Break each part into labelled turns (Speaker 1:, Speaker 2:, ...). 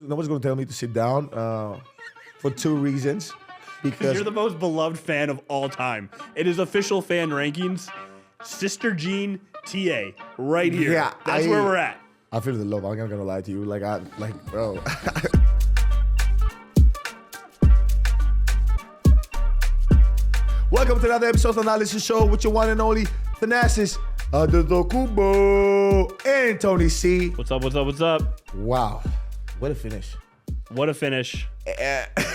Speaker 1: Nobody's going to tell me to sit down for two reasons. Because
Speaker 2: you're the most beloved fan of all time. It is official fan rankings. Sister Jean TA right here.
Speaker 1: Yeah,
Speaker 2: that's where we're at.
Speaker 1: I feel the love. I'm not gonna lie to you. Bro. Welcome to another episode of the Thanalysis Show with your one and only Thanasis Antetokounmpo and Tony C.
Speaker 2: What's up? What's up? What's up?
Speaker 1: Wow, what a finish!
Speaker 2: What a finish!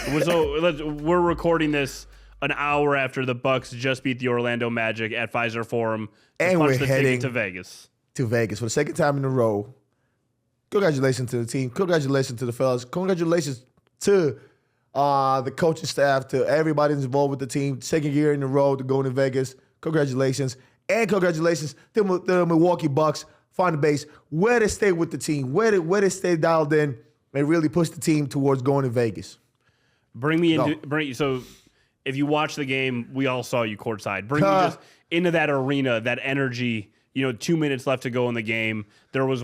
Speaker 2: We're recording this an hour after the Bucks just beat the Orlando Magic at Pfizer Forum
Speaker 1: and
Speaker 2: punch
Speaker 1: we're
Speaker 2: the
Speaker 1: heading
Speaker 2: ticket to Vegas.
Speaker 1: To Vegas for the second time in a row. Congratulations to the team. Congratulations to the fellas. Congratulations to the coaching staff, to everybody that's involved with the team. Second year in a row to go to Vegas. Congratulations. And congratulations to the Milwaukee Bucks fan base. Where they stay with the team. Where they stay dialed in and really push the team towards going to Vegas.
Speaker 2: So if you watch the game, we all saw you courtside. Bring me just into that arena, that energy. 2 minutes left to go in the game. There was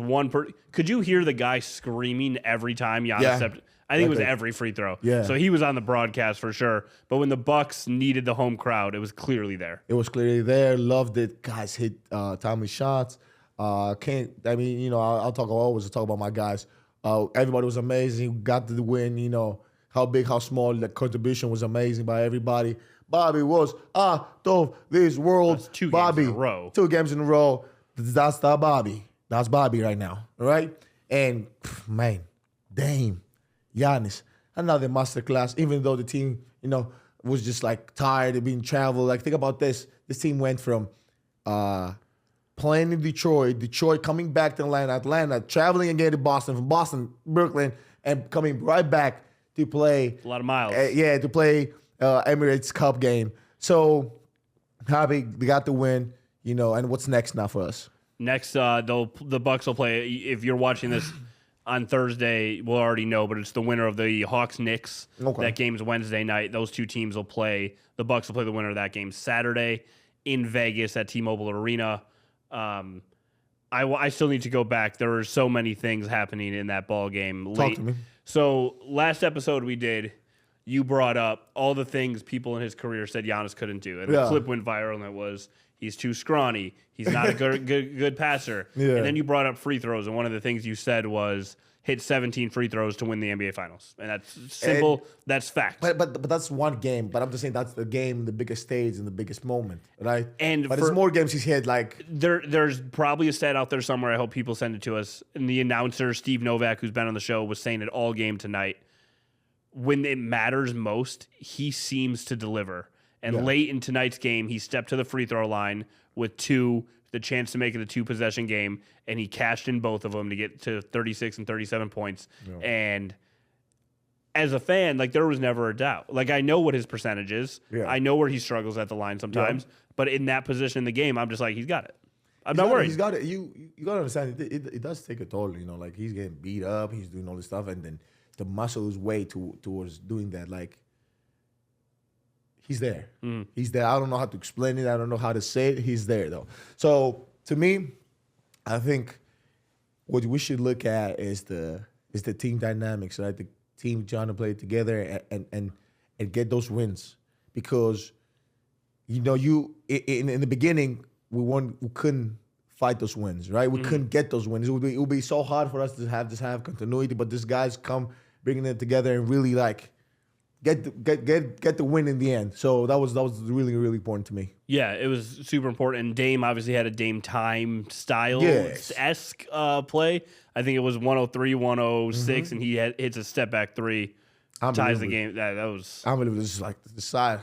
Speaker 2: could you hear the guy screaming every time Giannis stepped? I think it was every free throw.
Speaker 1: Yeah.
Speaker 2: So he was on the broadcast for sure. But when the Bucks needed the home crowd, it was clearly there.
Speaker 1: It was clearly there. Loved it. Guys hit timely shots. I'll always talk about my guys. Everybody was amazing. Got the win. How big, how small. The contribution was amazing by everybody. Bobby was out of this world.
Speaker 2: That's two
Speaker 1: Bobby,
Speaker 2: games in a row.
Speaker 1: 2 games in a row. That's the Bobby. That's Bobby right now. All right? And, man, Dame, Giannis, another masterclass, even though the team, was just, tired of being traveled. Think about this. This team went from playing in Detroit coming back to Atlanta, traveling again to Boston, from Boston, Brooklyn, and coming right back to play.
Speaker 2: A lot of miles.
Speaker 1: To play Emirates Cup game. So happy they got the win, and what's next now for us?
Speaker 2: Next, the Bucks will play. If you're watching this on Thursday, we'll already know, but it's the winner of the Hawks-Knicks. Okay. That game's Wednesday night. Those two teams will play. The Bucks will play the winner of that game Saturday in Vegas at T-Mobile Arena. I still need to go back. There were so many things happening in that ball game late.
Speaker 1: Talk to me.
Speaker 2: So last episode we did, you brought up all the things people in his career said Giannis couldn't do. And the clip went viral, and it was, he's too scrawny. He's not a good passer. Yeah. And then you brought up free throws, and one of the things you said was hit 17 free throws to win the NBA Finals. And that's simple. That's fact.
Speaker 1: But that's one game. But I'm just saying that's the game, the biggest stage, and the biggest moment, right? But there's
Speaker 2: there's
Speaker 1: more games he's hit.
Speaker 2: There's probably a stat out there somewhere. I hope people send it to us. And the announcer, Steve Novak, who's been on the show, was saying it all game tonight. When it matters most, he seems to deliver. And late in tonight's game, he stepped to the free throw line with the chance to make it a 2-possession game, and he cashed in both of them to get to 36 and 37 points. Yeah. And as a fan, there was never a doubt. I know what his percentage is. Yeah. I know where he struggles at the line sometimes. Yeah. But in that position in the game, I'm just he's got it. I'm not worried.
Speaker 1: He's got it. You got to understand, it does take a toll. He's getting beat up. He's doing all this stuff, and then the muscle is way towards doing that. He's there. Mm. He's there. I don't know how to explain it. I don't know how to say it. He's there, though. So, to me, I think what we should look at is the team dynamics, right? The team trying to play together and get those wins. Because, in the beginning, we couldn't fight those wins, right? We couldn't get those wins. It would be so hard for us to have continuity, but these guys come bringing it together and really get the win in the end. So that was really, really important to me.
Speaker 2: Yeah, it was super important. And Dame obviously had a Dame time style-esque play. I think it was 103, 106, and he hits a step back three, ties the game. That was
Speaker 1: unbelievable. Just the side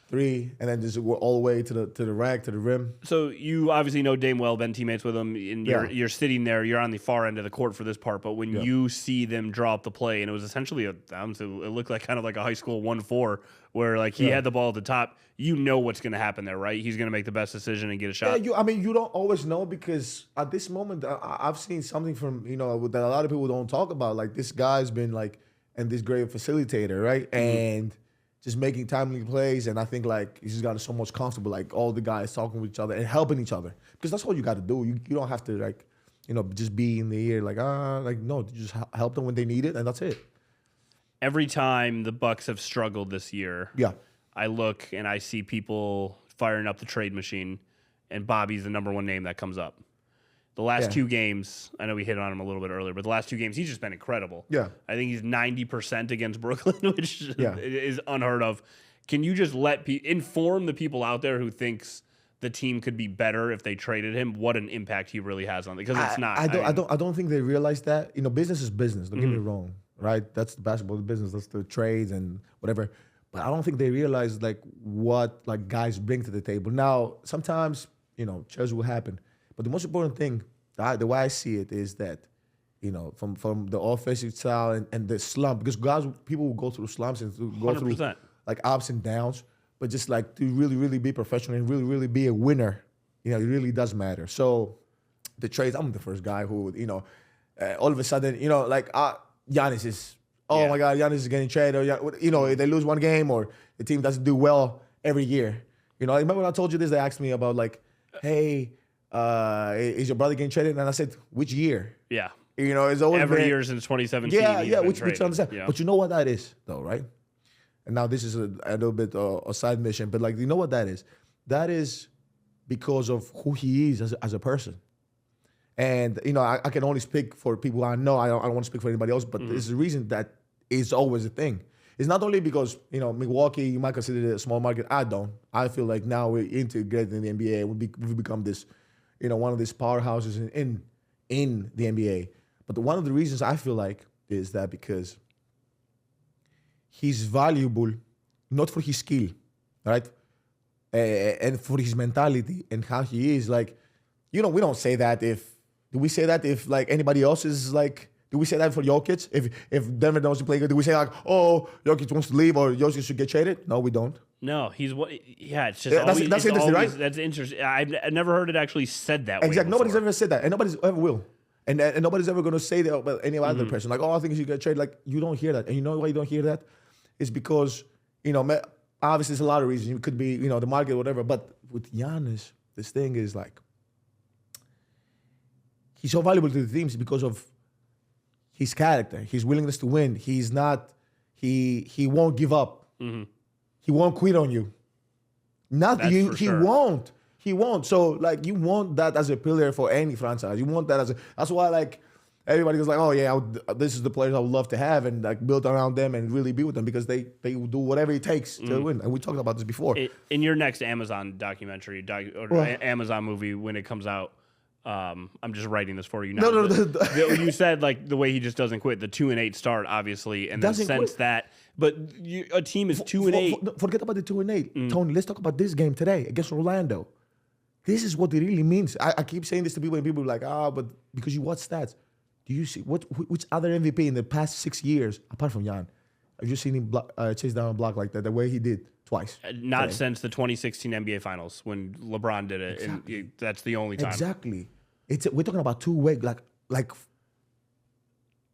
Speaker 1: 3, and then just all the way to the rack, to the rim.
Speaker 2: So you obviously know Dame well, been teammates with him, and you're sitting there, you're on the far end of the court for this part, but when you see them draw up the play, and it was essentially it looked like kind of like a high school 1-4, where he had the ball at the top, you know what's going to happen there, right? He's going to make the best decision and get a shot.
Speaker 1: Yeah, you don't always know, because at this moment, I've seen something from, that a lot of people don't talk about. This guy's been and this great facilitator, right? Mm-hmm. And just making timely plays, and I think he's just gotten so much comfortable, all the guys talking with each other and helping each other, because that's all you got to do. You don't have to just be in the ear, like no, just help them when they need it, and that's it.
Speaker 2: Every time the Bucks have struggled this year,
Speaker 1: Yeah.
Speaker 2: I look and I see people firing up the trade machine, and Bobby's the number one name that comes up. The last two games, I know we hit on him a little bit earlier, but the last 2 games, he's just been incredible.
Speaker 1: Yeah.
Speaker 2: I think he's 90% against Brooklyn, which is unheard of. Can you just inform the people out there who thinks the team could be better if they traded him, what an impact he really has on it? Because it's not.
Speaker 1: I don't think they realize that. Business is business. Don't get me wrong, right? That's the basketball business. That's the trades and whatever. But I don't think they realize what guys bring to the table. Now, sometimes changes will happen. But the most important thing, the way I see it, is that, from the offensive style and the slump, because people will go through slumps and go
Speaker 2: 100%.
Speaker 1: through ups and downs, but just to really, really be professional and really, really be a winner, it really does matter. So the trades, I'm the first guy who, all of a sudden, Giannis is, my God, Giannis is getting traded, or, they lose one game or the team doesn't do well every year. Remember when I told you this, they asked me about hey, is your brother getting traded? And I said, which year?
Speaker 2: Yeah.
Speaker 1: It's always
Speaker 2: every year since 2017.
Speaker 1: Yeah, which you understand.
Speaker 2: Yeah.
Speaker 1: But you know what that is, though, right? And now this is a little bit a side mission, but you know what that is? That is because of who he is as a person. And I can only speak for people I know. I don't want to speak for anybody else, but there's a reason that is always a thing. It's not only because Milwaukee, you might consider it a small market. I don't. I feel like now we're integrated in the NBA. We've become this, one of these powerhouses in the NBA. But one of the reasons I feel like is that because he's valuable, not for his skill, right, and for his mentality and how he is. We don't say that do we say that if anybody else is do we say that for Jokic? If Denver doesn't play good, do we say Jokic wants to leave or Jokic should get traded? No, we don't.
Speaker 2: No, he's what? Yeah, it's just
Speaker 1: that's interesting,
Speaker 2: always,
Speaker 1: right?
Speaker 2: That's interesting. I've never heard it actually said that way.
Speaker 1: Exactly.
Speaker 2: Before.
Speaker 1: Nobody's ever said that, and nobody's ever will. And nobody's ever going to say that about any other person. I think you should get traded. You don't hear that. And you know why you don't hear that? It's because, obviously there's a lot of reasons. It could be, the market or whatever. But with Giannis, this thing is he's so valuable to the teams because of his character, his willingness to win. He's not, he won't give up. Mm-hmm. He won't quit on you. He won't. He won't. So you want that as a pillar for any franchise. You want that that's why everybody goes this is the players I would love to have and build around them and really be with them because they will do whatever it takes to win. And we talked about this before.
Speaker 2: In your next Amazon documentary or Amazon movie when it comes out, I'm just writing this for you now.
Speaker 1: No.
Speaker 2: You said the way he just doesn't quit. The 2-8 start, obviously, and then since that. But a team is 2-8.
Speaker 1: Forget about the 2-8. Tony, let's talk about this game today against Orlando. This is what it really means. I keep saying this to people, and people are but because you watch stats, do you see which other MVP in the past 6 years, apart from Jan, have you seen him chase down a block like that, the way he did twice?
Speaker 2: Not since the 2016 NBA Finals when LeBron did it. Exactly. And that's the only time.
Speaker 1: Exactly. We're talking about two-way, like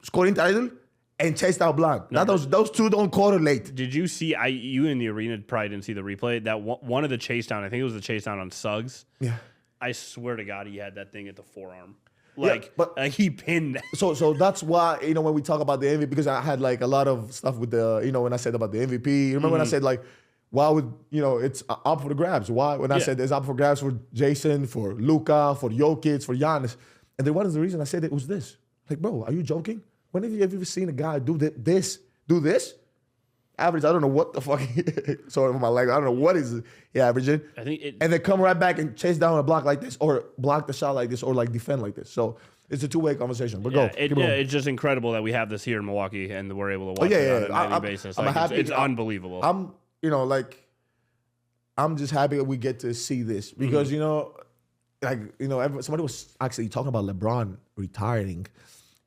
Speaker 1: scoring title and chase down block. No, those two don't correlate.
Speaker 2: Did you see? You in the arena probably didn't see the replay. That one of the chase down. I think it was the chase down on Suggs.
Speaker 1: Yeah.
Speaker 2: I swear to God, he had that thing at the forearm.
Speaker 1: But
Speaker 2: he pinned that.
Speaker 1: So that's why when we talk about the MVP, because I had a lot of stuff with the when I said about the MVP. Remember when I said why would it's up for the grabs? Why when I said it's up for grabs for Jason, for Luka, for Jokic, for Giannis, and then what is the reason I said it was this? Bro, are you joking? When have you ever seen a guy do this? Average, I don't know what the fuck. Sorry for my leg. I don't know what is he averaging.
Speaker 2: I think
Speaker 1: and then come right back and chase down a block like this, or block the shot like this, or defend like this. So it's a two-way conversation. But
Speaker 2: it's just incredible that we have this here in Milwaukee and we're able to watch it on a daily basis.
Speaker 1: I'm happy.
Speaker 2: It's unbelievable.
Speaker 1: I'm I'm just happy that we get to see this because somebody was actually talking about LeBron retiring.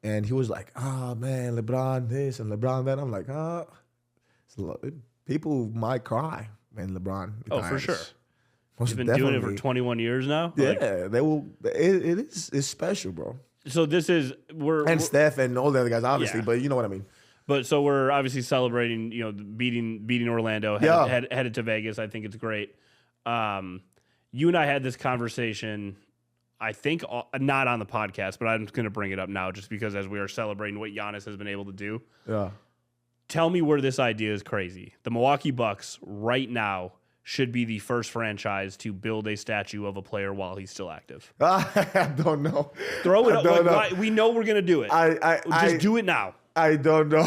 Speaker 1: And he was like, man, LeBron this and LeBron that. I'm like, people might cry when LeBron retires.
Speaker 2: Oh, for sure.
Speaker 1: Most
Speaker 2: He's been doing it for 21 years now.
Speaker 1: Yeah, they will. It's special, bro.
Speaker 2: So this is
Speaker 1: we're Steph and all the other guys, obviously, but you know what I mean.
Speaker 2: But so we're obviously celebrating, beating Orlando, headed to Vegas. I think it's great. You and I had this conversation I think not on the podcast, but I'm going to bring it up now just because as we are celebrating what Giannis has been able to do.
Speaker 1: Yeah.
Speaker 2: Tell me where this idea is crazy. The Milwaukee Bucks right now should be the first franchise to build a statue of a player while he's still active.
Speaker 1: I don't know.
Speaker 2: Throw it up. Like, we know we're going to do it. Just do it now.
Speaker 1: I don't know.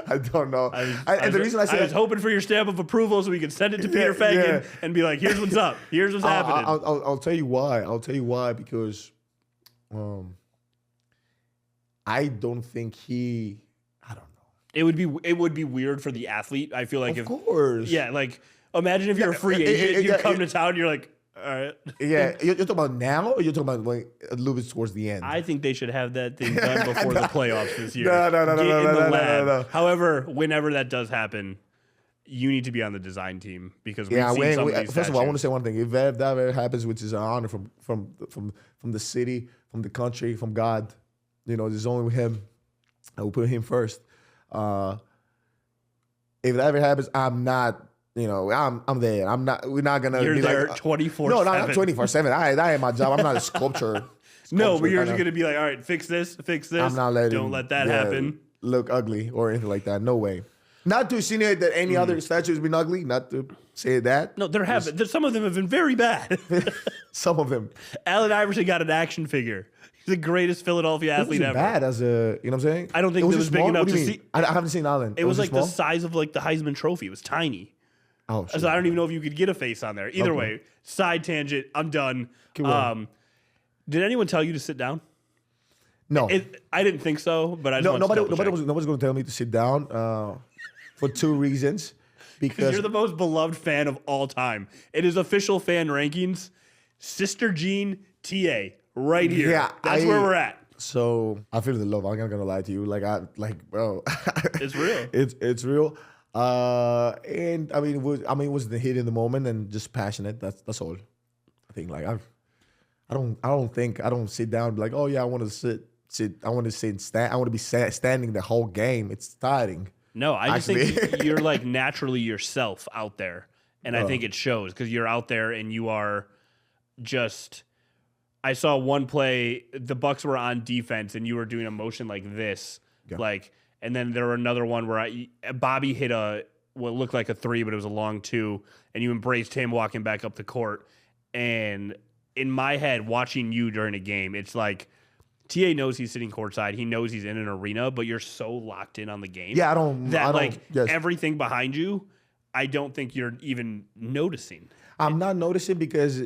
Speaker 1: I don't know. The reason I said
Speaker 2: I was hoping for your stamp of approval so we could send it to Peter Feigin and be like, here's what's up. Here's what's happening.
Speaker 1: I'll tell you why. I'll tell you why because I don't think I don't know.
Speaker 2: It would be weird for the athlete. I feel like
Speaker 1: of course.
Speaker 2: Yeah, like imagine if you're a free agent, you come to town, you're like, all right.
Speaker 1: Yeah, you're talking about now, or you're talking about like a little bit towards the end?
Speaker 2: I think they should have that thing done before the playoffs this year.
Speaker 1: No.
Speaker 2: However, whenever that does happen, you need to be on the design team because we've seen some of these
Speaker 1: first of all, I want to say one thing. If that ever happens, which is an honor from the city, from the country, from God, there's only him. I will put him first. If that ever happens, I'm not. I'm there. I'm not. We're not gonna.
Speaker 2: You're
Speaker 1: be
Speaker 2: there
Speaker 1: like,
Speaker 2: 24/7.
Speaker 1: No, not 24/7. That ain't my job. I'm not a sculptor.
Speaker 2: No, but you're just gonna be like, all right, fix this.
Speaker 1: I'm not letting.
Speaker 2: Don't let that happen.
Speaker 1: Look ugly or anything like that. No way. Not to insinuate that any other statue has been ugly. Not to say that.
Speaker 2: No, some of them have been very bad.
Speaker 1: Some of them.
Speaker 2: Allen Iverson got an action figure. He's the greatest Philadelphia athlete ever.
Speaker 1: Bad as a, you know what I'm saying?
Speaker 2: I don't think it was big enough to see.
Speaker 1: I haven't seen Allen.
Speaker 2: It was like the size of like the Heisman Trophy. It was tiny.
Speaker 1: Oh, shit.
Speaker 2: So I don't even know if you could get a face on there. Either way, side tangent. I'm done. Did anyone tell you to sit down?
Speaker 1: No,
Speaker 2: I didn't think so. But I just
Speaker 1: nobody's going to tell me to sit down for two reasons. Because
Speaker 2: you're the most beloved fan of all time. It is official fan rankings. Sister Jean TA right here. Yeah, that's where we're at.
Speaker 1: So I feel the love. I'm not gonna lie to you. Bro,
Speaker 2: it's real.
Speaker 1: It's real. And I mean, it was the hit in the moment and just passionate. That's all. I think I don't sit down and be like, oh yeah, I want to sit. I want to sit and stand. I want to be standing the whole game. It's tiring.
Speaker 2: No, I just think you're like naturally yourself out there, and I think it shows because you're out there and you are just. I saw one play. The Bucks were on defense, and you were doing a motion like this, and then there were another one where Bobby hit what looked like a 3, but it was a long 2, and you embraced him walking back up the court. And in my head, watching you during a game, it's like TA knows he's sitting courtside. He knows he's in an arena, but you're so locked in on the game.
Speaker 1: Yeah, I don't.
Speaker 2: Everything behind you, I don't think you're even noticing.
Speaker 1: I'm not noticing because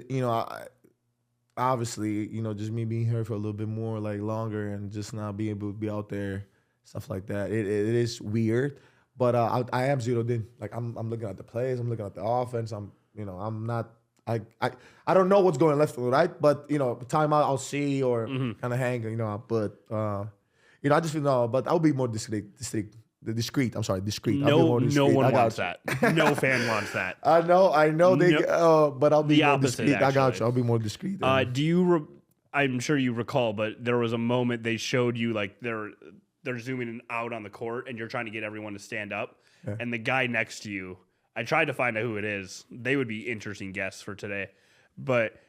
Speaker 1: obviously, just me being here for a little bit more longer and just not being able to be out there. Stuff like that. It is weird, but I am zeroed in. I'm looking at the plays. I'm looking at the offense. I'm not. I don't know what's going left or right, but timeout I'll see or kind of hang. But I just feel but I'll be more discreet. I'm sorry, discreet.
Speaker 2: No one wants that. No fan wants that.
Speaker 1: I know they. But I'll be
Speaker 2: the
Speaker 1: more
Speaker 2: opposite,
Speaker 1: discreet.
Speaker 2: actually.
Speaker 1: I got you. I'll be more discreet.
Speaker 2: I'm sure you recall, but there was a moment they showed you they're zooming in out on the court and you're trying to get everyone to stand up. Yeah. And the guy next to you, I tried to find out who it is. They would be interesting guests for today. But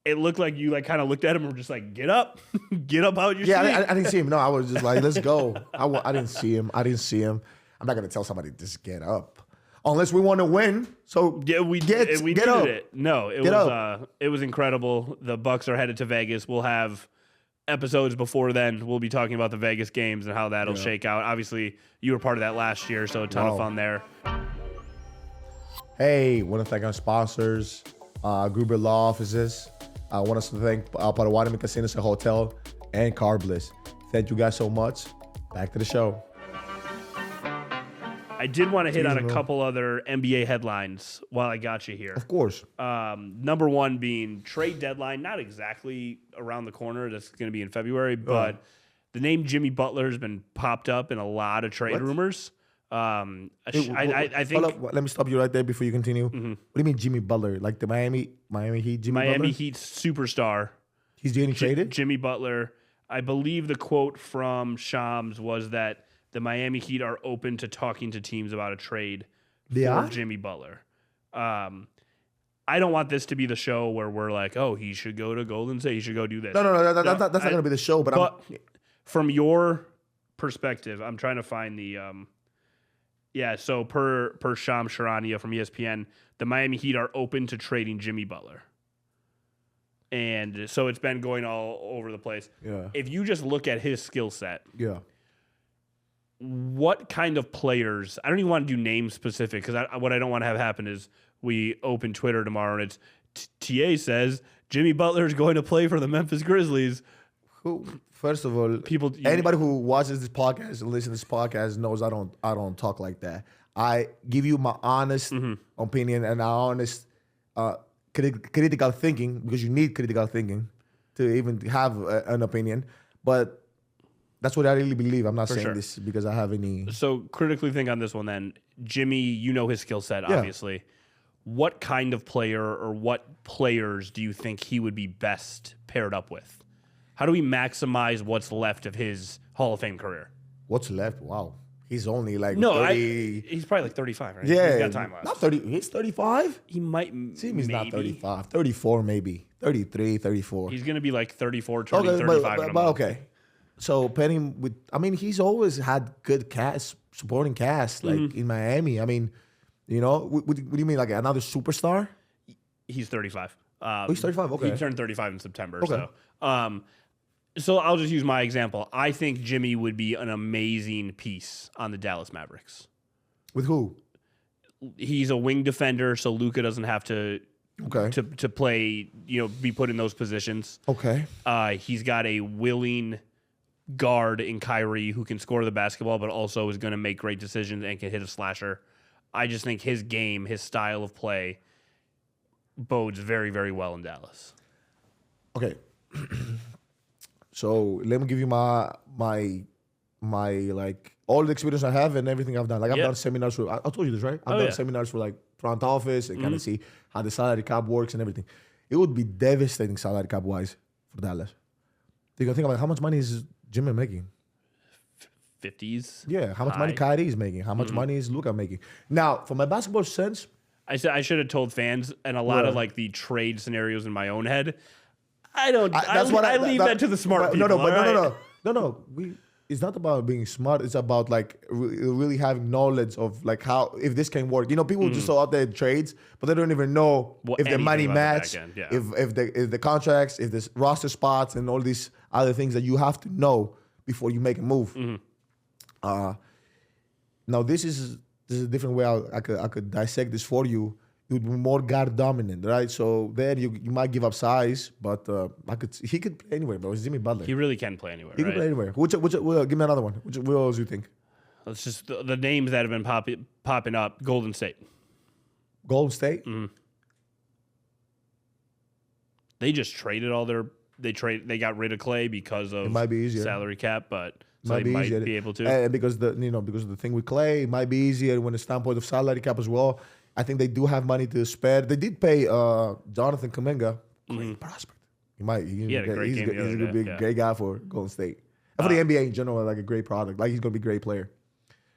Speaker 2: it looked like you kind of looked at him and were just like, get up. Get up out your seat.
Speaker 1: Yeah, I didn't see him. No, I was just like, let's go. I didn't see him. I'm not going to tell somebody to just get up. Unless we want to win. So
Speaker 2: yeah, we
Speaker 1: get up.
Speaker 2: It. No, it was incredible. The Bucks are headed to Vegas. We'll have episodes before then. We'll be talking about the Vegas games and how that'll shake out. Obviously, you were part of that last year, so a ton of fun there.
Speaker 1: Hey, want to thank our sponsors, Gruber Law Offices. I want us to thank Potawatomi Casinos and Hotel and Car Bliss. Thank you guys so much. Back to the show.
Speaker 2: I did want to hit on a couple other NBA headlines while I got you here.
Speaker 1: Of course.
Speaker 2: Number one being trade deadline, not exactly around the corner. That's going to be in February, but the name Jimmy Butler has been popped up in a lot of trade rumors. I think.
Speaker 1: Hold up, let me stop you right there before you continue. Mm-hmm. What do you mean Jimmy Butler? Like the Miami Heat Jimmy Butler?
Speaker 2: Miami Heat superstar.
Speaker 1: He's getting traded?
Speaker 2: Jimmy Butler. I believe the quote from Shams was that the Miami Heat are open to talking to teams about a trade for Jimmy Butler. I don't want this to be the show where we're like, oh, he should go to Golden State. He should go do this.
Speaker 1: No, that's not going to be the show. But
Speaker 2: from your perspective, I'm trying to find the so per Shams Charania from ESPN, the Miami Heat are open to trading Jimmy Butler. And so it's been going all over the place.
Speaker 1: Yeah.
Speaker 2: If you just look at his skill set, what kind of players, I don't even want to do name specific, because what I don't want to have happen is we open Twitter tomorrow and it's TA says Jimmy Butler is going to play for the Memphis Grizzlies.
Speaker 1: First of all, anybody who watches this podcast and listens to this podcast knows I don't talk like that. I give you my honest opinion and our honest critical thinking, because you need critical thinking to even have an opinion. But that's what I really believe. I'm not saying this because I have any.
Speaker 2: So critically think on this one then. Jimmy, you know his skill set, obviously. What kind of player or what players do you think he would be best paired up with? How do we maximize what's left of his Hall of Fame career?
Speaker 1: What's left? Wow. He's only like 30.
Speaker 2: He's probably like 35, right?
Speaker 1: Yeah.
Speaker 2: He's got time left.
Speaker 1: Not 30. He's 35?
Speaker 2: He might.
Speaker 1: See, he's not 35. 34 maybe. 33, 34.
Speaker 2: He's going to be like 34, turning 35.
Speaker 1: But okay. So pairing with, I mean, he's always had good cast, supporting cast, like in Miami. I mean, you know, what do you mean, like another superstar?
Speaker 2: He's 35.
Speaker 1: He's 35, okay.
Speaker 2: He turned 35 in September. Okay. So I'll just use my example. I think Jimmy would be an amazing piece on the Dallas Mavericks.
Speaker 1: With who?
Speaker 2: He's a wing defender, so Luka doesn't have to to play, be put in those positions.
Speaker 1: Okay.
Speaker 2: He's got a willing guard in Kyrie who can score the basketball, but also is going to make great decisions and can hit a slasher. I just think his game, his style of play, bodes very, very well in Dallas.
Speaker 1: Okay. So let me give you my like all the experience I have and everything I've done. Like I've done seminars for, I told you this, right? I've done seminars for like front office and kind of see how the salary cap works and everything. It would be devastating salary cap wise for Dallas. You can think about how much money is Jimmy making?
Speaker 2: 50s.
Speaker 1: Yeah, how much money Kyrie is making? How much money is Luka making? Now, from my basketball sense,
Speaker 2: I should have told fans and a lot of like the trade scenarios in my own head. I leave that to the smart people.
Speaker 1: No. It's not about being smart. It's about like really having knowledge of like how, if this can work. People just throw out their trades, but they don't even know if the money match, if the contracts, if the roster spots, and all these other things that you have to know before you make a move. Now this is a different way I could dissect this for you. It would be more guard dominant, right? So then you might give up size, but he could play anywhere, bro. It's Jimmy Butler.
Speaker 2: He really can play anywhere.
Speaker 1: He can play anywhere. Give me another one. What else do you think?
Speaker 2: It's just the names that have been popping up. Golden State.
Speaker 1: Golden State.
Speaker 2: They just traded all their. They got rid of Clay because of salary cap, but they might be able to.
Speaker 1: And because of the thing with Clay, it might be easier when the standpoint of salary cap as well. I think they do have money to spare. They did pay Jonathan Kuminga, great prospect. He had a great game. He's going to be a great guy for Golden State. And for the NBA in general, like a great product. Like he's going to be a great player.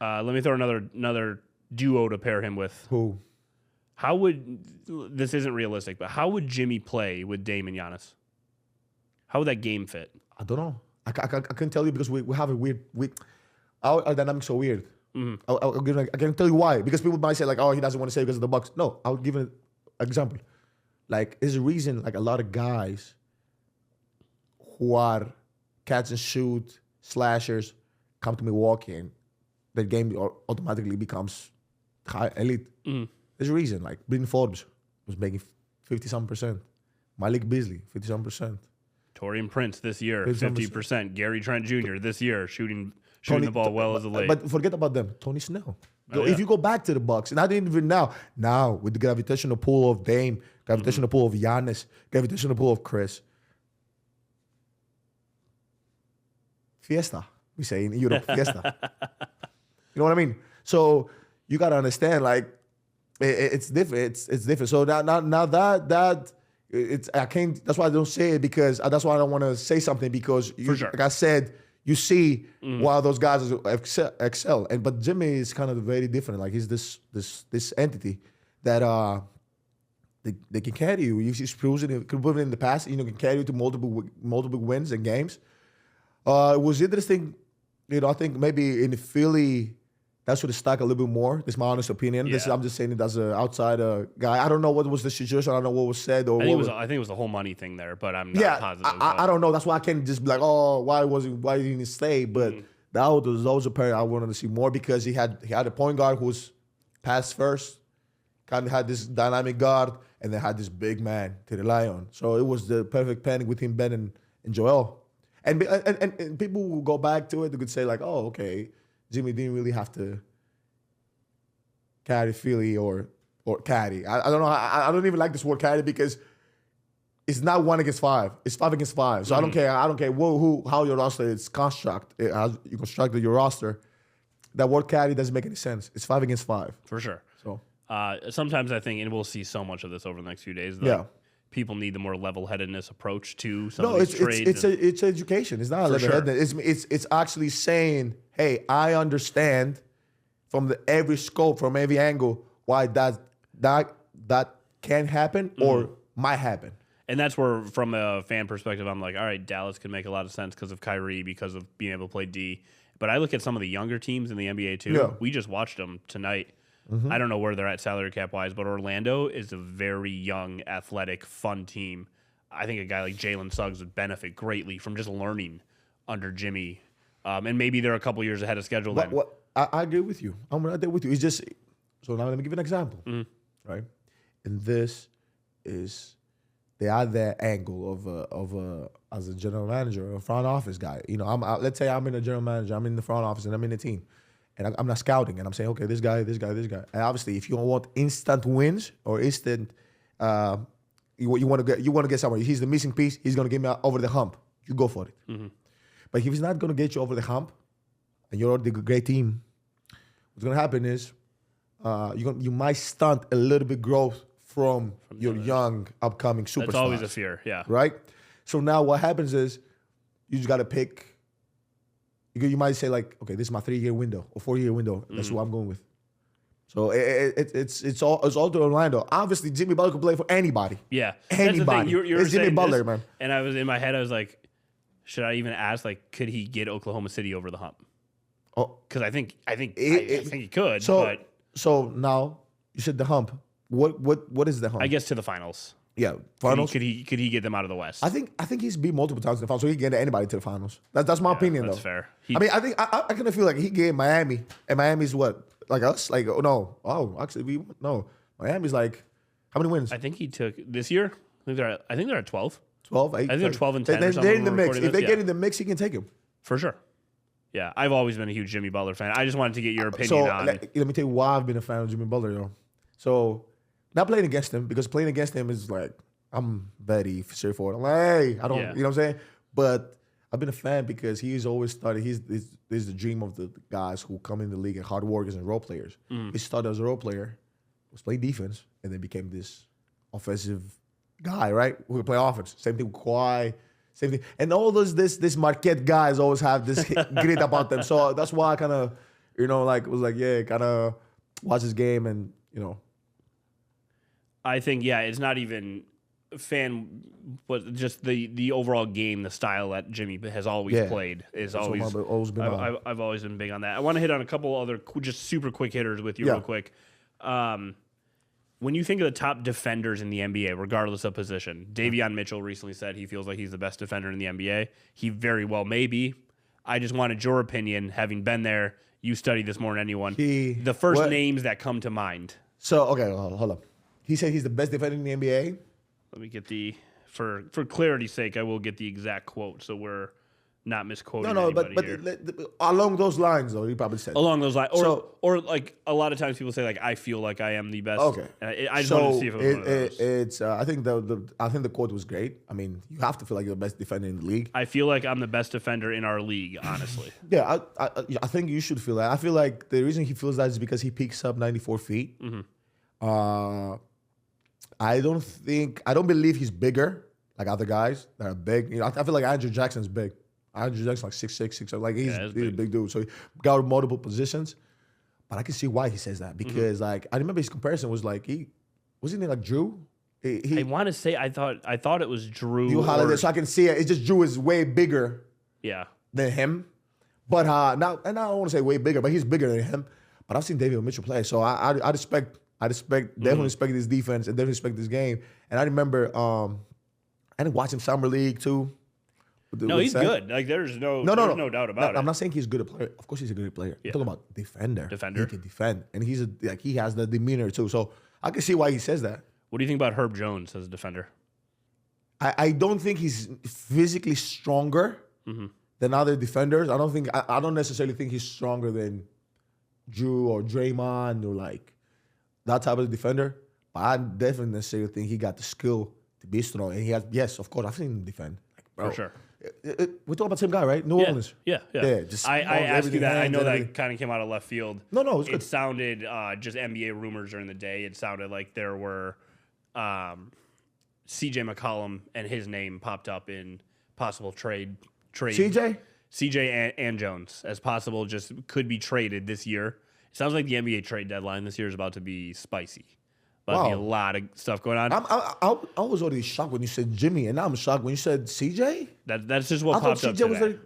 Speaker 2: Let me throw another duo to pair him with.
Speaker 1: Who?
Speaker 2: This isn't realistic, but how would Jimmy play with Dame and Giannis? How would that game fit?
Speaker 1: I don't know. I couldn't tell you because we have a weird. Our dynamics are weird. I can tell you why. Because people might say like, oh, he doesn't want to say because of the Bucks. No, I'll give an example. Like, there's a reason like a lot of guys who are catch and shoot slashers come to Milwaukee and the game automatically becomes high elite. There's a reason. Like Bryn Forbes was making 50-some%. Malik Beasley, 50-some%.
Speaker 2: Torian Prince this year, 50%. Gary Trent Jr. this year, shooting the ball well as a late.
Speaker 1: But forget about them. Tony Snell. If you go back to the Bucks, and I didn't even now with the gravitational pull of Dame, gravitational pull of Giannis, gravitational pull of Chris. Fiesta, we say in Europe, fiesta. You know what I mean? So you gotta understand, like it's different. It's different. So now that. I can't. That's why I don't say it because that's why I don't want to say something because like I said, you see why those guys excel. But Jimmy is kind of very different. Like he's this entity that they can carry you. He's proven it in the past. Can carry you to multiple wins and games. It was interesting. I think maybe in Philly, that should have stuck a little bit more. This is my honest opinion.
Speaker 2: Yeah.
Speaker 1: I'm just saying it as an outsider guy. I don't know what was the situation. I don't know what was said. Or
Speaker 2: I think it was the whole money thing there, but I'm not positive.
Speaker 1: I don't know. That's why I can't just be like, oh, why didn't he stay? But those are players I wanted to see more because he had a point guard who was pass first, kind of had this dynamic guard, and then had this big man to rely on. So it was the perfect pairing with him, Ben, and Joel. And people will go back to it. They could say like, oh, okay, Jimmy didn't really have to carry Philly or carry. I don't know. I don't even like this word carry because it's not 1 against 5. It's 5 against 5. So I don't care. I don't care how your roster is constructed. How you constructed your roster. That word carry doesn't make any sense. It's 5 against 5
Speaker 2: for sure.
Speaker 1: So
Speaker 2: sometimes I think, and we'll see so much of this over the next few days. People need the more level-headedness approach to some of these trades.
Speaker 1: It's education. It's not a level-headedness. It's actually saying, hey, I understand from every scope, from every angle, why that can happen or might happen.
Speaker 2: And that's where, from a fan perspective, I'm like, all right, Dallas could make a lot of sense because of Kyrie, because of being able to play D. But I look at some of the younger teams in the NBA too. Yeah. We just watched them tonight. I don't know where they're at salary cap wise, but Orlando is a very young, athletic, fun team. I think a guy like Jalen Suggs would benefit greatly from just learning under Jimmy. And maybe they're a couple years ahead of schedule.
Speaker 1: I agree with you. I'm right there with you. It's just, so now let me give you an example, right? And this is the other angle of as a general manager or a front office guy. Let's say I'm in a general manager, I'm in the front office, and I'm in the team. And I'm not scouting, and I'm saying, okay, this guy. And obviously, if you want instant wins or instant, you want to get somewhere. He's the missing piece. He's going to get me over the hump. You go for it. But if he's not going to get you over the hump, and you're already a great team, what's going to happen is you might stunt a little bit growth from your young upcoming superstars.
Speaker 2: That's always a fear, yeah.
Speaker 1: Right. So now what happens is you just got to pick. You might say like, okay, this is my 3-year window or 4-year window. That's what I'm going with. So it's all to Orlando. Obviously, Jimmy Butler can play for anybody.
Speaker 2: Yeah,
Speaker 1: anybody. It's Jimmy Butler, man.
Speaker 2: And I was in my head, I was like, should I even ask like, could he get Oklahoma City over the hump? Oh, because I think he could.
Speaker 1: So now you said the hump. What is the hump?
Speaker 2: I guess to the finals.
Speaker 1: Yeah, finals.
Speaker 2: Could he get them out of the West?
Speaker 1: I think he's been multiple times in the finals, so he can get anybody to the finals. That's my opinion,
Speaker 2: that's
Speaker 1: though.
Speaker 2: That's fair.
Speaker 1: I kind of feel like he gave Miami, and Miami's what, like us? Like Miami's like how many wins?
Speaker 2: I think he took this year. I think they're at 12.
Speaker 1: 12.
Speaker 2: I think they're 12 and 10.
Speaker 1: They're in the mix. If they get in the mix, he can take him
Speaker 2: for sure. Yeah, I've always been a huge Jimmy Butler fan. I just wanted to get your opinion on.
Speaker 1: Let me tell you why I've been a fan of Jimmy Butler, though. So. Not playing against him, because playing against him is like, I'm very straightforward. I'm like, hey, I don't, you know what I'm saying? But I've been a fan because he's always started, he's the dream of the guys who come in the league and hard workers and role players. He started as a role player, was playing defense, and then became this offensive guy, right? Who can play offense. Same thing with Kawhi, same thing. And all those, this Marquette guys always have this grit about them. So that's why I kind of, was like, yeah, kind of watch this game and,
Speaker 2: I think, it's not even fan, but just the overall game, the style that Jimmy has always played is always been I've always been big on that. I want to hit on a couple other just super quick hitters with you real quick. When you think of the top defenders in the NBA, regardless of position, Davion Mitchell recently said he feels like he's the best defender in the NBA. He very well may be. I just wanted your opinion, having been there. You study this more than anyone. The first names that come to mind.
Speaker 1: So, okay, hold up. He said he's the best defender in the NBA.
Speaker 2: Let me get for clarity's sake, I will get the exact quote so we're not misquoting anybody
Speaker 1: but along those lines, though, he probably said
Speaker 2: along those lines, or like a lot of times people say like I feel like I am the best.
Speaker 1: Okay,
Speaker 2: I just wanted to see if it was one of those.
Speaker 1: It's I think the quote was great. I mean, you have to feel like you're the best defender in the league.
Speaker 2: I feel like I'm the best defender in our league, honestly.
Speaker 1: Yeah, I think you should feel that. I feel like the reason he feels that is because he picks up 94 feet. I don't believe he's bigger like other guys that are big. I feel like Andrew Jackson's big. Andrew Jackson's like 6'6", 6'7". Like he's a big dude. So he got multiple positions. But I can see why he says that because like I remember his comparison was like wasn't he like Drew?
Speaker 2: I want to say I thought it was Drew.
Speaker 1: You highlighted so I can see it. It's just Drew is way bigger than him. But now, and I don't want to say way bigger, but he's bigger than him. But I've seen David Mitchell play, so I definitely respect his defense and definitely respect his game. And I remember I didn't watch him summer league too.
Speaker 2: No, he's good. Like there's no doubt about it.
Speaker 1: I'm not saying he's a good player. Of course, he's a good player.
Speaker 2: Yeah.
Speaker 1: I'm talking about defender. He
Speaker 2: Defender.
Speaker 1: can defend, and he has the demeanor too. So I can see why he says that.
Speaker 2: What do you think about Herb Jones as a defender?
Speaker 1: I don't think he's physically stronger than other defenders. I don't necessarily think he's stronger than Drew or Draymond or like that type of defender. But I definitely necessarily think he got the skill to be strong. And he has, yes, of course, I've seen him defend. Like, bro,
Speaker 2: For sure.
Speaker 1: We're talking about the same guy, right? New Orleans.
Speaker 2: Yeah.
Speaker 1: Just
Speaker 2: I asked you that. I know
Speaker 1: everything.
Speaker 2: that kind of came out of left field.
Speaker 1: No, it's good.
Speaker 2: It sounded just NBA rumors during the day. It sounded like there were CJ McCollum and his name popped up in possible trade. CJ and Jones as possible just could be traded this year. It sounds like the NBA trade deadline this year is about to be spicy. About to be a lot of stuff going on.
Speaker 1: I was already shocked when you said Jimmy, and now I'm shocked when you said CJ.
Speaker 2: That's just what
Speaker 1: I thought
Speaker 2: popped up
Speaker 1: CJ was
Speaker 2: today.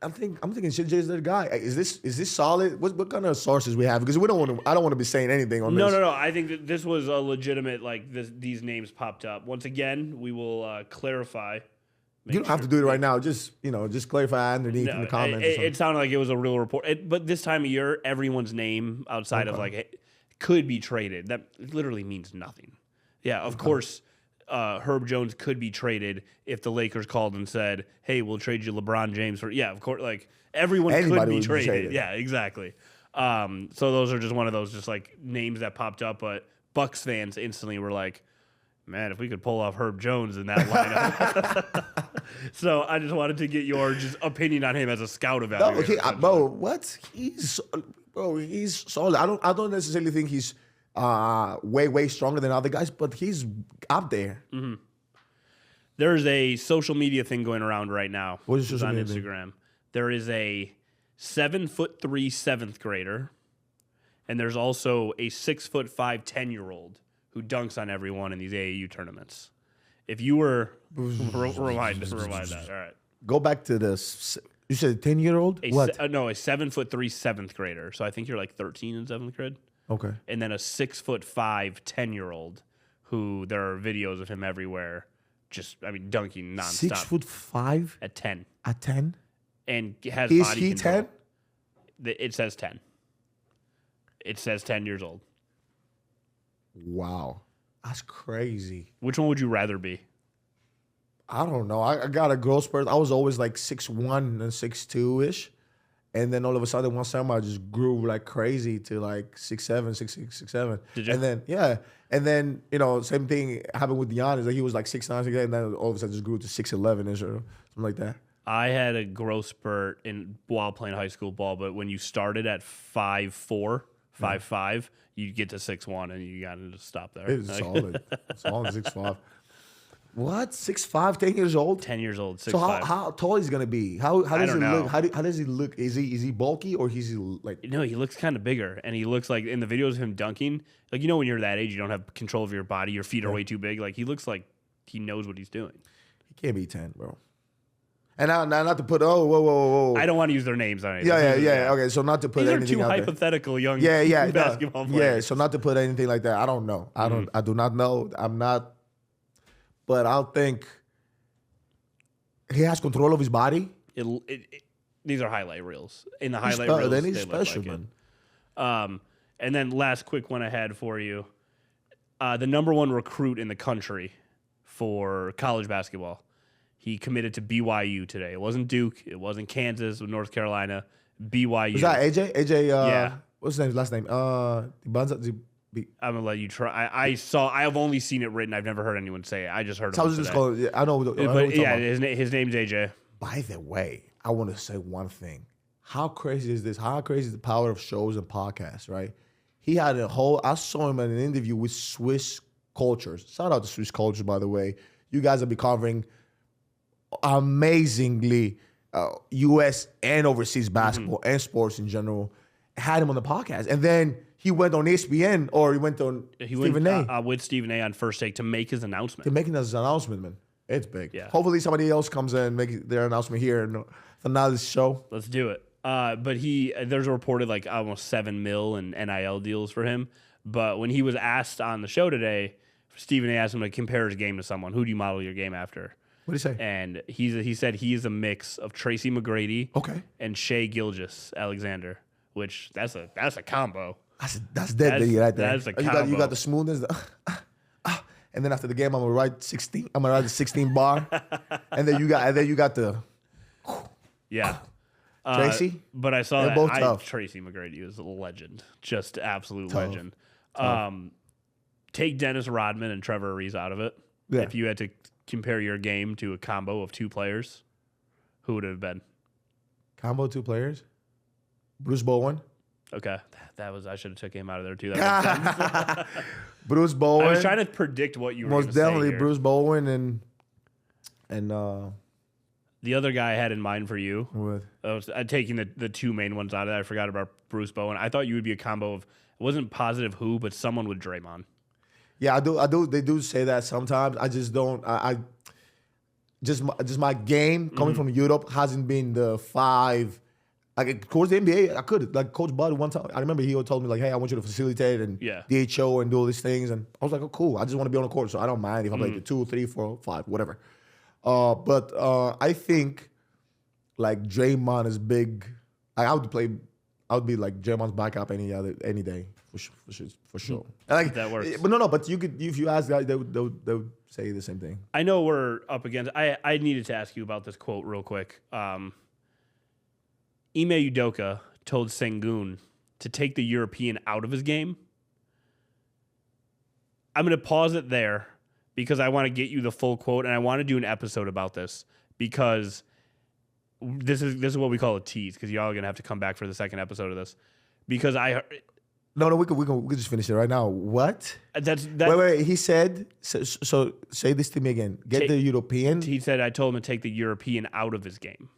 Speaker 1: I'm thinking CJ is their guy. Is this solid? What kind of sources we have? Because I don't want to be saying anything on this.
Speaker 2: No. I think that this was a legitimate these names popped up. Once again, we will clarify.
Speaker 1: You don't have to do it right now. Just clarify underneath in the comments.
Speaker 2: It sounded like it was a real report. But this time of year, everyone's name outside of could be traded. That literally means nothing. Yeah, of course, Herb Jones could be traded if the Lakers called and said, "Hey, we'll trade you LeBron James for." Yeah, of course. Like everyone could be traded. Yeah, exactly. So those are just one of those just like names that popped up. But Bucks fans instantly were like, "Man, if we could pull off Herb Jones in that lineup." So I just wanted to get your just opinion on him as a scout evaluator.
Speaker 1: What? He's solid. I don't necessarily think he's way stronger than other guys, but he's up there.
Speaker 2: Mm-hmm. There's a social media thing going around right now.
Speaker 1: What is social media
Speaker 2: Instagram? Thing? There is a 7'3" 7th grader, and there's also a 6'5" 10-year-old who dunks on everyone in these AAU tournaments. If you were rewind that. All right.
Speaker 1: Go back to this. You said 10-year-old? What?
Speaker 2: No, a 7'3" 7th grader. So I think you're like 13 in 7th grade.
Speaker 1: Okay.
Speaker 2: And then a 6'5" 10-year-old who there are videos of him everywhere, dunking nonstop.
Speaker 1: 6'5"
Speaker 2: at 10.
Speaker 1: At 10?
Speaker 2: And has
Speaker 1: Is
Speaker 2: body
Speaker 1: he
Speaker 2: control.
Speaker 1: 10?
Speaker 2: It says 10. It says 10 years old.
Speaker 1: Wow. That's crazy.
Speaker 2: Which one would you rather be?
Speaker 1: I don't know. I got a growth spurt. I was always like 6'1" and 6'2"-ish. And then all of a sudden, one summer, I just grew like crazy to like 6'7", 6'6", 6'7".
Speaker 2: Did you?
Speaker 1: And then, yeah. And then, same thing happened with Giannis. Like he was like 6'9", 6'8", and then all of a sudden just grew to 6'11"-ish or something like that.
Speaker 2: I had a growth spurt while playing high school ball, but when you started at 5'4", 5'5", you get to 6'1", and you got to just stop there.
Speaker 1: It's solid. Solid 6'5". What? 6'5", 10 years old?
Speaker 2: 10 years old, 6'5".
Speaker 1: So how tall is he gonna be? How does he
Speaker 2: know.
Speaker 1: look? How does he look? Is he bulky or is he like?
Speaker 2: No, he looks kind of bigger, and he looks like in the videos of him dunking, like when you're that age, you don't have control of your body. Your feet are way too big. Like he looks like he knows what he's doing.
Speaker 1: He can't be 10, bro. And not to put whoa.
Speaker 2: I don't want to use their names on it.
Speaker 1: Yeah. Okay, so not to put anything
Speaker 2: These are
Speaker 1: out
Speaker 2: two
Speaker 1: there.
Speaker 2: hypothetical young basketball players.
Speaker 1: Yeah, so not to put anything like that. I don't know. I do not know. I'm not. But I'll think he has control of his body.
Speaker 2: These are highlight reels. In the highlight reels,
Speaker 1: then he's special, man.
Speaker 2: And then last quick one I had for you. The number one recruit in the country for college basketball. He committed to BYU today. It wasn't Duke. It wasn't Kansas or North Carolina. BYU.
Speaker 1: Was that AJ? AJ,
Speaker 2: yeah.
Speaker 1: What's his last name?
Speaker 2: I'm going to let you try. I've only seen it written. I've never heard anyone say it. I just heard it today.
Speaker 1: I know.
Speaker 2: But yeah, his name's AJ.
Speaker 1: By the way, I want to say one thing. How crazy is this? How crazy is the power of shows and podcasts, right? He had I saw him in an interview with Swiss Cultures. Shout out to Swiss Cultures, by the way. You guys have been covering amazingly U.S. and overseas basketball and sports in general. Had him on the podcast. And then he went on ESPN or he went on Stephen A.
Speaker 2: With Stephen A. on First Take to make his announcement.
Speaker 1: They're making this announcement, man. It's big.
Speaker 2: Yeah.
Speaker 1: Hopefully somebody else comes in and make their announcement here in the Thanalysis show.
Speaker 2: Let's do it. But there's a reported like almost $7 million in NIL deals for him. But when he was asked on the show today, Stephen A. asked him to compare his game to someone. Who do you model your game after?
Speaker 1: What did he say?
Speaker 2: And he said he is a mix of Tracy McGrady and Shea Gilgeous-Alexander, which that's a combo.
Speaker 1: That's dead right there.
Speaker 2: That's a combo.
Speaker 1: You got the smoothness. And then after the game, I'm gonna ride 16. I'm gonna ride the 16 bar, and then you got the Tracy.
Speaker 2: But I saw
Speaker 1: They're
Speaker 2: that
Speaker 1: both tough.
Speaker 2: Tracy McGrady is a legend, just absolute legend. Take Dennis Rodman and Trevor Ariza out of it.
Speaker 1: Yeah.
Speaker 2: If you had to compare your game to a combo of two players, who would it have been?
Speaker 1: Combo 2 players. Bruce Bowen.
Speaker 2: Okay, I should have took him out of there too. That makes sense.
Speaker 1: Bruce Bowen.
Speaker 2: I was trying to predict what you were
Speaker 1: most definitely
Speaker 2: say here.
Speaker 1: Bruce Bowen and
Speaker 2: the other guy I had in mind for you.
Speaker 1: what?
Speaker 2: I was taking the two main ones out of that. I forgot about Bruce Bowen. I thought you would be a combo of, it wasn't positive who, but someone with Draymond.
Speaker 1: Yeah, I do. They do say that sometimes. I just don't. I just my game coming from Europe hasn't been the 5. Like towards the NBA, I could like Coach Bud one time. I remember he told me like, "Hey, I want you to facilitate and DHO and do all these things." And I was like, "Oh, cool. I just want to be on the court, so I don't mind if I play the 2, 3, 4, 5, whatever." But I think like Draymond is big. I would be like Draymond's backup any day for sure. Like
Speaker 2: That works.
Speaker 1: But no. But you could, if you ask guys, they would say the same thing.
Speaker 2: I know we're up against. I needed to ask you about this quote real quick. Ime Udoka told Sengun to take the European out of his game. I'm going to pause it there because I want to get you the full quote, and I want to do an episode about this because this is what we call a tease, because y'all are going to have to come back for the second episode of this. Because
Speaker 1: No, we can just finish it right now. What?
Speaker 2: That
Speaker 1: Wait. He said, so say this to me again. Get the European.
Speaker 2: He said, I told him to take the European out of his game.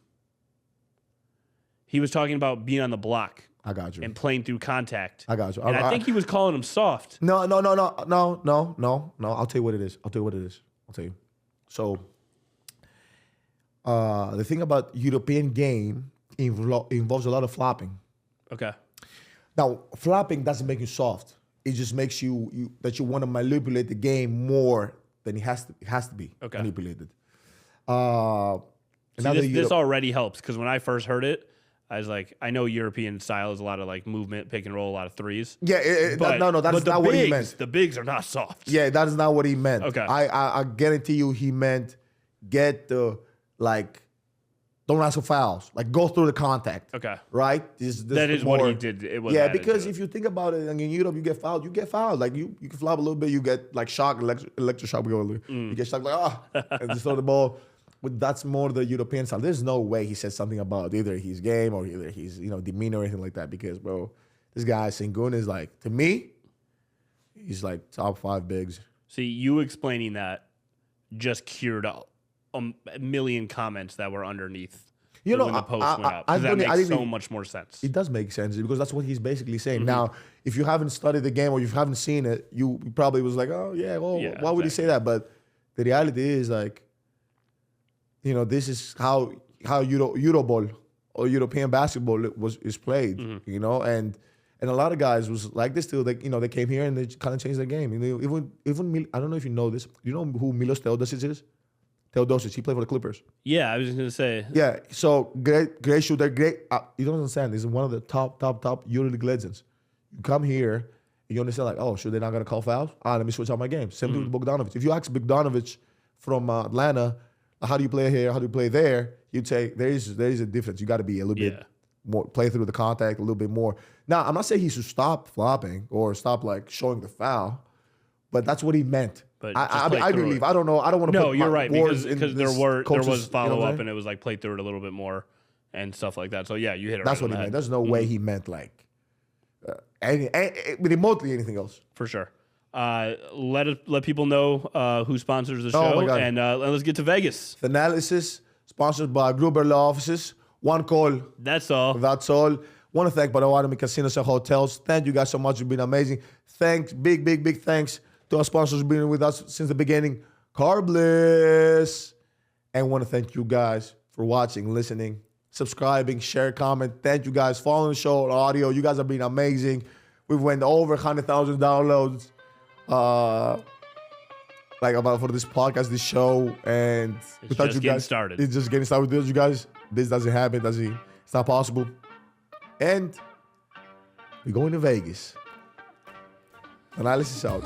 Speaker 2: He was talking about being on the block.
Speaker 1: I got you.
Speaker 2: And playing through contact.
Speaker 1: I got you.
Speaker 2: And I think he was calling him soft.
Speaker 1: No. I'll tell you what it is. I'll tell you. So, the thing about European game involves a lot of flopping.
Speaker 2: Okay.
Speaker 1: Now, flopping doesn't make you soft. It just makes you that you want to manipulate the game more than it has to be manipulated.
Speaker 2: See, this already helps, because when I first heard it, I was like, I know European style is a lot of like movement, pick and roll, a lot of threes.
Speaker 1: Yeah, that's not what he meant.
Speaker 2: The bigs are not soft.
Speaker 1: Yeah, that is not what he meant.
Speaker 2: Okay.
Speaker 1: I guarantee you he meant get the, like, don't ask for fouls. Like, go through the contact.
Speaker 2: Okay.
Speaker 1: Right?
Speaker 2: That is what he did. It was
Speaker 1: because if you think about it, like in Europe, you get fouled. Like, you can flop a little bit, you get, like, shock, electroshock. You get shocked, like, and just throw the ball. But that's more the European style. There's no way he said something about either his game or either his demeanor or anything like that. Because, bro, this guy Sengun is like, to me, he's like top 5 bigs.
Speaker 2: See, you explaining that just cured a million comments that were underneath. When the post went up. That makes so much more sense.
Speaker 1: It does make sense because that's what he's basically saying. Now, if you haven't studied the game or you haven't seen it, you probably was like, oh yeah, well, why would he say that? But the reality is like, this is how Euroball or European basketball is played, and a lot of guys was like this too. They came here and they kind of changed their game. Even I don't know if you know this. You know who Milos Teodosic is? Teodosic, he played for the Clippers.
Speaker 2: Yeah, I was just gonna say.
Speaker 1: Yeah, so great shooter, great. You don't understand. He's one of the top EuroLeague legends. You come here, and you understand like, oh, sure, they're not gonna call fouls. Let me switch out my game. Same thing with Bogdanovic. If you ask Bogdanovic from Atlanta, how do you play here? How do you play there? You'd say there is a difference. You got to be a little bit more, play through the contact a little bit more. Now, I'm not saying he should stop flopping or stop like showing the foul, but that's what he meant.
Speaker 2: But
Speaker 1: I believe. I don't know. I don't want to.
Speaker 2: No, you're right, because there was follow up and it was like play through it a little bit more and stuff like that. So yeah, you hit it.
Speaker 1: That's what he meant. There's no way he meant like remotely anything else.
Speaker 2: For sure. Let people know who sponsors the show, and let's get to Vegas.
Speaker 1: Thanalysis, sponsored by Gruber Law Offices. One call.
Speaker 2: That's all.
Speaker 1: Want to thank Potawatomi Casinos and Hotels. Thank you guys so much. You've been amazing. Thanks, big thanks to our sponsors who've been with us since the beginning. Carbliss. And want to thank you guys for watching, listening, subscribing, share, comment. Thank you guys. Following the show on audio. You guys have been amazing. We've went over 100,000 downloads. About for this podcast, this show, and
Speaker 2: It's just getting started.
Speaker 1: It's just getting started with you guys. This doesn't happen. It's not possible. And we're going to Vegas. Thanalysis out.